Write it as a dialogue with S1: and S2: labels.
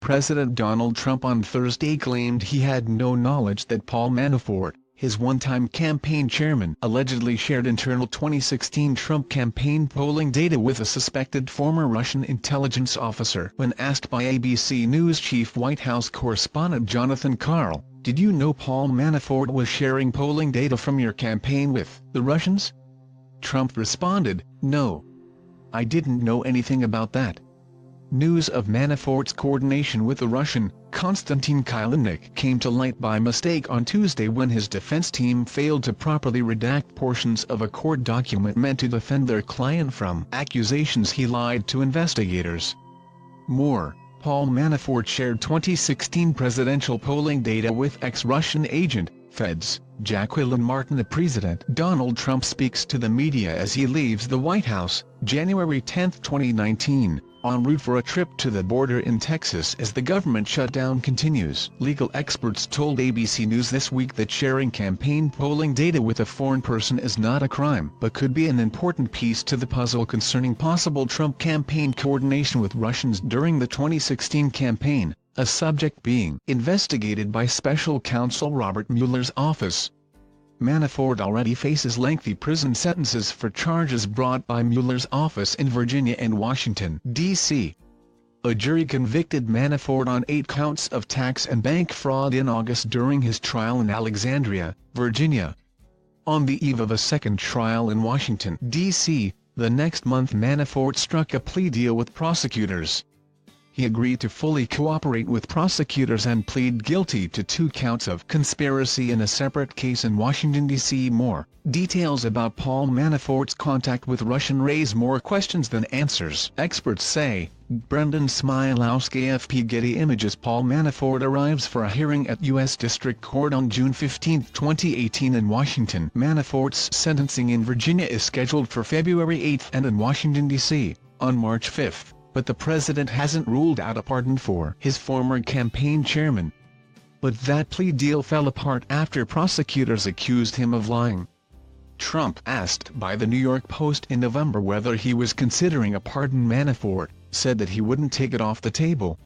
S1: President Donald Trump on Thursday claimed he had no knowledge that Paul Manafort, his one-time campaign chairman, allegedly shared internal 2016 Trump campaign polling data with a suspected former Russian intelligence officer. When asked by ABC News chief White House correspondent Jonathan Karl, "Did you know Paul Manafort was sharing polling data from your campaign with the Russians?" Trump responded, "No. I didn't know anything about that." News of Manafort's coordination with the Russian, Konstantin Kilimnik, came to light by mistake on Tuesday when his defense team failed to properly redact portions of a court document meant to defend their client from accusations he lied to investigators. More, Paul Manafort shared 2016 presidential polling data with ex-Russian agent, Feds, Jacqueline Martin. The President Donald Trump speaks to the media as he leaves the White House, January 10, 2019. En route for a trip to the border in Texas as the government shutdown continues. Legal experts told ABC News this week that sharing campaign polling data with a foreign person is not a crime, but could be an important piece to the puzzle concerning possible Trump campaign coordination with Russians during the 2016 campaign, a subject being investigated by special counsel Robert Mueller's office. Manafort already faces lengthy prison sentences for charges brought by Mueller's office in Virginia and Washington, D.C. A jury convicted Manafort on 8 counts of tax and bank fraud in August during his trial in Alexandria, Virginia. On the eve of a second trial in Washington, D.C., the next month, Manafort struck a plea deal with prosecutors. He agreed to fully cooperate with prosecutors and plead guilty to 2 counts of conspiracy in a separate case in Washington, D.C. More details about Paul Manafort's contact with Russian raise more questions than answers. Experts say. Brendan Smilowski, AFP. Getty Images. Paul Manafort arrives for a hearing at U.S. District Court on June 15, 2018 in Washington. Manafort's sentencing in Virginia is scheduled for February 8 and in Washington, D.C., on March 5. But the president hasn't ruled out a pardon for his former campaign chairman. But that plea deal fell apart after prosecutors accused him of lying. Trump, asked by the New York Post in November whether he was considering a pardon, Manafort said that he wouldn't take it off the table.